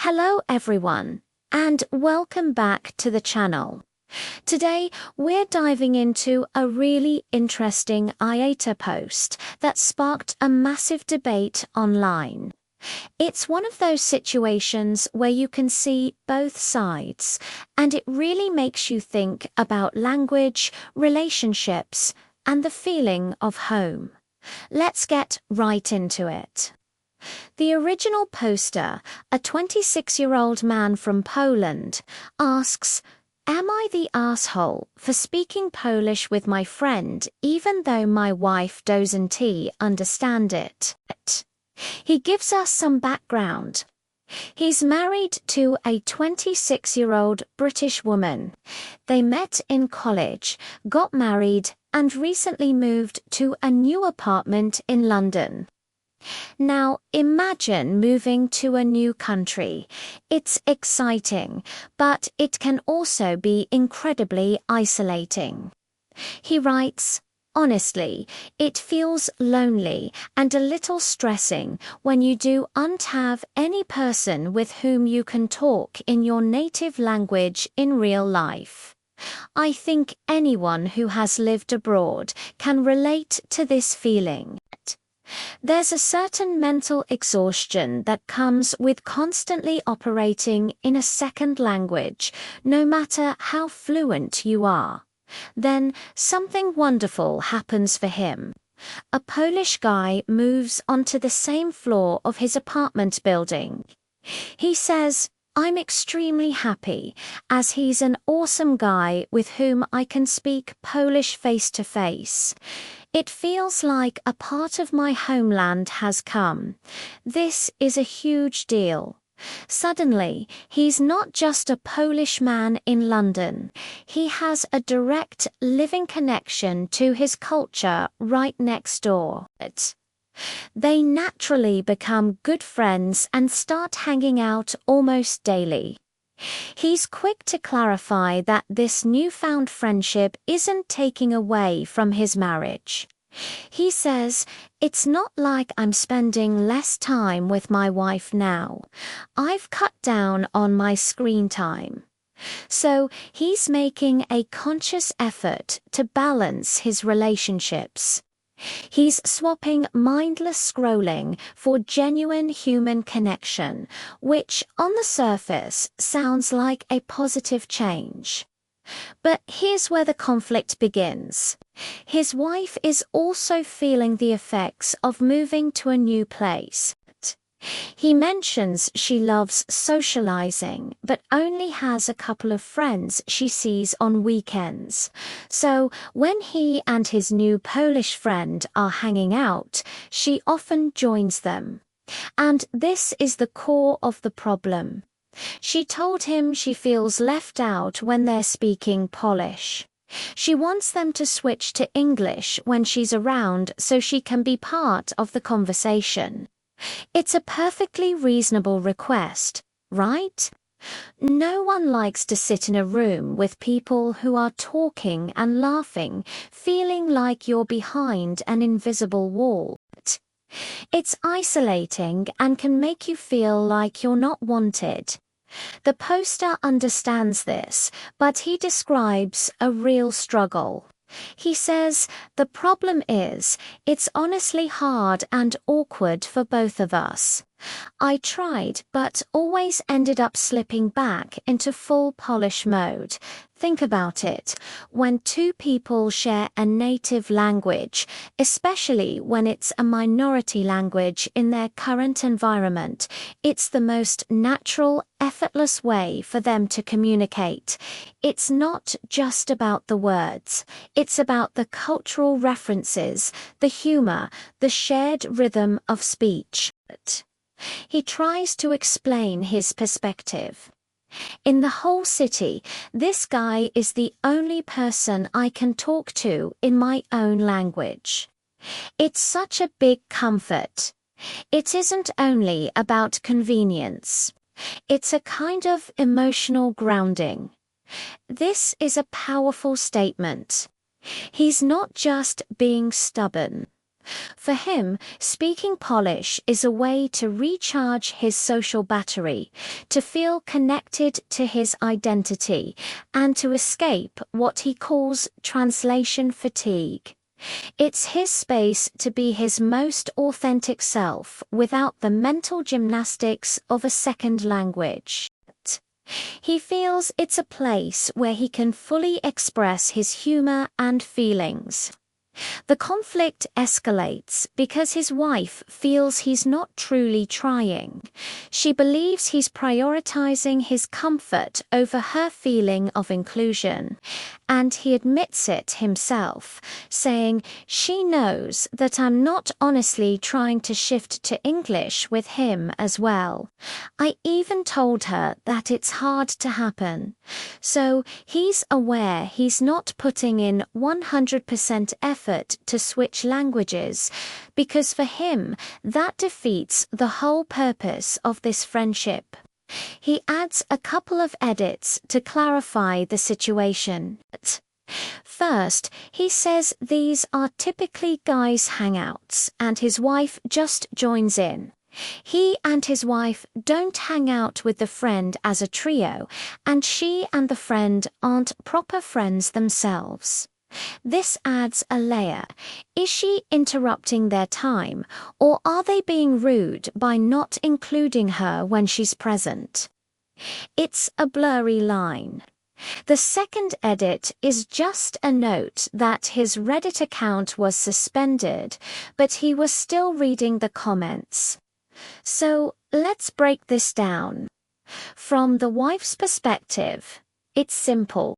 Hello everyone, and welcome back to the channel. Today, we're diving into a really interesting AITA post that sparked a massive debate online. It's one of those situations where you can see both sides, and it really makes you think about language, relationships, and the feeling of home. Let's get right into it. The original poster, a 26-year-old man from Poland, asks, "Am I the asshole for speaking Polish with my friend even though my wife doesn't understand it?" He gives us some background. He's married to a 26-year-old British woman. They met in college, got married, and recently moved to a new apartment in London. Now, imagine moving to a new country. It's exciting, but it can also be incredibly isolating. He writes, "Honestly, it feels lonely and a little stressing when you don't have any person with whom you can talk in your native language in real life." I think anyone who has lived abroad can relate to this feeling. There's a certain mental exhaustion that comes with constantly operating in a second language, no matter how fluent you are. Then something wonderful happens for him. A Polish guy moves onto the same floor of his apartment building. He says, "I'm extremely happy, as he's an awesome guy with whom I can speak Polish face to face. It feels like a part of my homeland has come. This is a huge deal." Suddenly, he's not just a Polish man in London. He has a direct living connection to his culture right next door. They naturally become good friends and start hanging out almost daily. He's quick to clarify that this newfound friendship isn't taking away from his marriage. He says, "It's not like I'm spending less time with my wife now. I've cut down on my screen time." So he's making a conscious effort to balance his relationships. He's swapping mindless scrolling for genuine human connection, which on the surface sounds like a positive change. But here's where the conflict begins. His wife is also feeling the effects of moving to a new place. He mentions she loves socializing, but only has a couple of friends she sees on weekends. So when he and his new Polish friend are hanging out, she often joins them. And this is the core of the problem. She told him she feels left out when they're speaking Polish. She wants them to switch to English when she's around so she can be part of the conversation. It's a perfectly reasonable request, right? No one likes to sit in a room with people who are talking and laughing, feeling like you're behind an invisible wall. It's isolating and can make you feel like you're not wanted. The poster understands this, but he describes a real struggle. He says, "The problem is, it's honestly hard and awkward for both of us. I tried, but always ended up slipping back into full Polish mode. Think about it. When two people share a native language, especially when it's a minority language in their current environment, it's the most natural, effortless way for them to communicate. It's not just about the words. It's about the cultural references, the humor, the shared rhythm of speech." He tries to explain his perspective. "In the whole city, this guy is the only person I can talk to in my own language. It's such a big comfort. It isn't only about convenience. It's a kind of emotional grounding." This is a powerful statement. He's not just being stubborn. For him, speaking Polish is a way to recharge his social battery, to feel connected to his identity, and to escape what he calls translation fatigue. It's his space to be his most authentic self without the mental gymnastics of a second language. He feels it's a place where he can fully express his humor and feelings. The conflict escalates because his wife feels he's not truly trying. She believes he's prioritizing his comfort over her feeling of inclusion, and he admits it himself, saying, "She knows that I'm not honestly trying to shift to English with him as well. I even told her that it's hard to happen." So he's aware he's not putting in 100% effort to switch languages, because for him that defeats the whole purpose of this friendship. He adds a couple of edits to clarify the situation. First, he says these are typically guys' hangouts, and his wife just joins in. He and his wife don't hang out with the friend as a trio, and she and the friend aren't proper friends themselves. This adds a layer. Is she interrupting their time, or are they being rude by not including her when she's present? It's a blurry line. The second edit is just a note that his Reddit account was suspended, but he was still reading the comments. So let's break this down. From the wife's perspective, it's simple.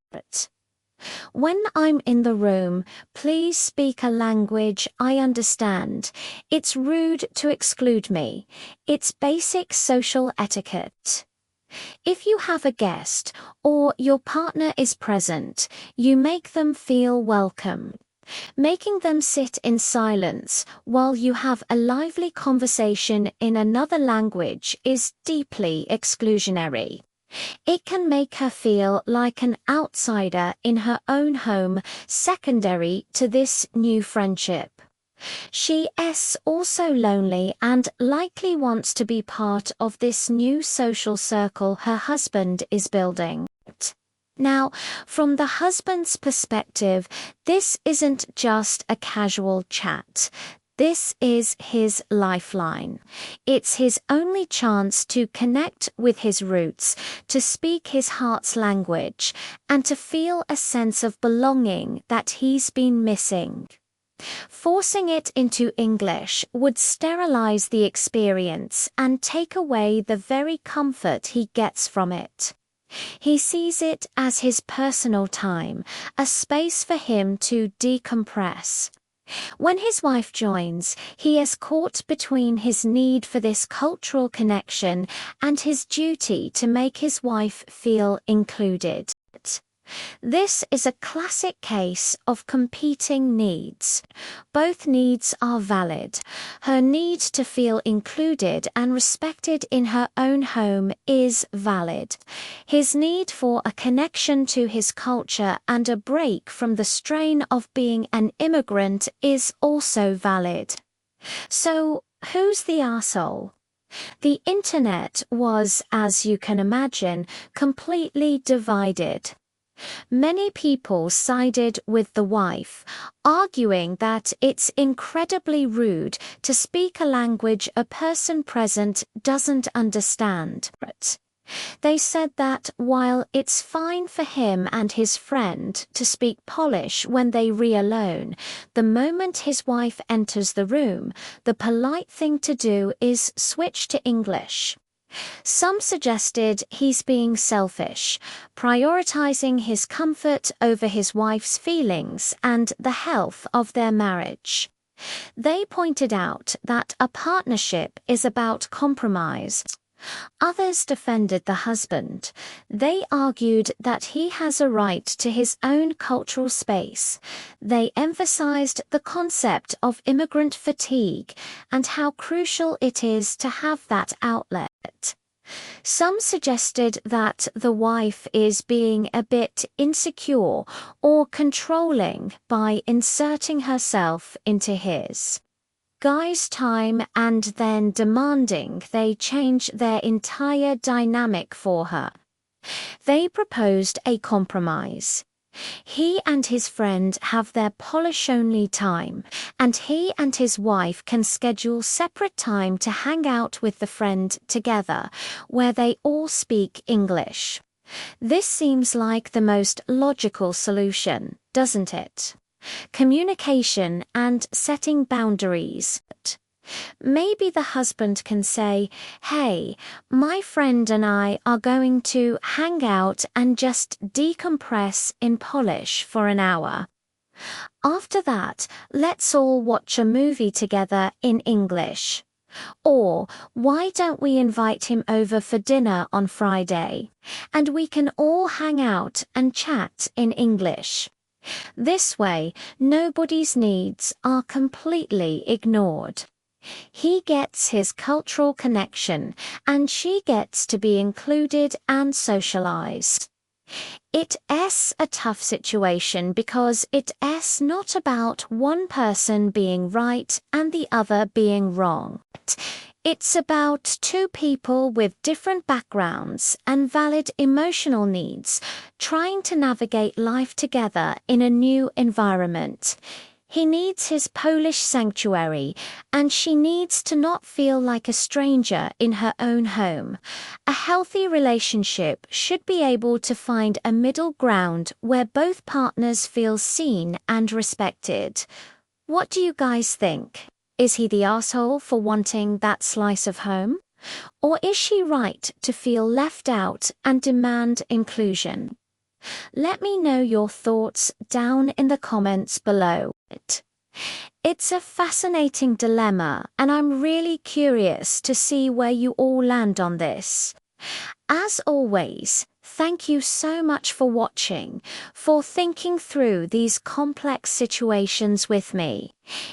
When I'm in the room, please speak a language I understand. It's rude to exclude me. It's basic social etiquette. If you have a guest or your partner is present, you make them feel welcome. Making them sit in silence while you have a lively conversation in another language is deeply exclusionary. It can make her feel like an outsider in her own home, secondary to this new friendship. She's also lonely and likely wants to be part of this new social circle her husband is building. Now, from the husband's perspective, this isn't just a casual chat. This is his lifeline. It's his only chance to connect with his roots, to speak his heart's language, and to feel a sense of belonging that he's been missing. Forcing it into English would sterilize the experience and take away the very comfort he gets from it. He sees it as his personal time, a space for him to decompress. When his wife joins, he is caught between his need for this cultural connection and his duty to make his wife feel included. This is a classic case of competing needs. Both needs are valid. Her need to feel included and respected in her own home is valid. His need for a connection to his culture and a break from the strain of being an immigrant is also valid. So, who's the arsehole? The internet was, as you can imagine, completely divided. Many people sided with the wife, arguing that it's incredibly rude to speak a language a person present doesn't understand. They said that while it's fine for him and his friend to speak Polish when they re-alone, the moment his wife enters the room, the polite thing to do is switch to English. Some suggested he's being selfish, prioritizing his comfort over his wife's feelings and the health of their marriage. They pointed out that a partnership is about compromise. Others defended the husband. They argued that he has a right to his own cultural space. They emphasized the concept of immigrant fatigue and how crucial it is to have that outlet. Some suggested that the wife is being a bit insecure or controlling by inserting herself into his. guy's time and then demanding they change their entire dynamic for her. They proposed a compromise. He and his friend have their polish-only time, and he and his wife can schedule separate time to hang out with the friend together, where they all speak English. This seems like the most logical solution, doesn't it? Communication and setting boundaries. Maybe the husband can say, "Hey, my friend and I are going to hang out and just decompress in Polish for an hour. After that, let's all watch a movie together in English. Or, why don't we invite him over for dinner on Friday, and we can all hang out and chat in English." This way, nobody's needs are completely ignored. He gets his cultural connection, and she gets to be included and socialized. It's a tough situation because it's not about one person being right and the other being wrong. It's about two people with different backgrounds and valid emotional needs trying to navigate life together in a new environment. He needs his Polish sanctuary, and she needs to not feel like a stranger in her own home. A healthy relationship should be able to find a middle ground where both partners feel seen and respected. What do you guys think? Is he the asshole for wanting that slice of home? Or is she right to feel left out and demand inclusion? Let me know your thoughts down in the comments below. It's a fascinating dilemma, and I'm really curious to see where you all land on this. As always, thank you so much for watching, for thinking through these complex situations with me.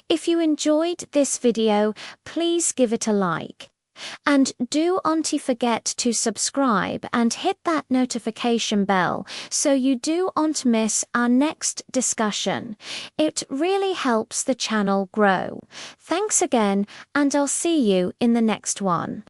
If you enjoyed this video, please give it a like. And do not forget to subscribe and hit that notification bell so you do not miss our next discussion. It really helps the channel grow. Thanks again, and I'll see you in the next one.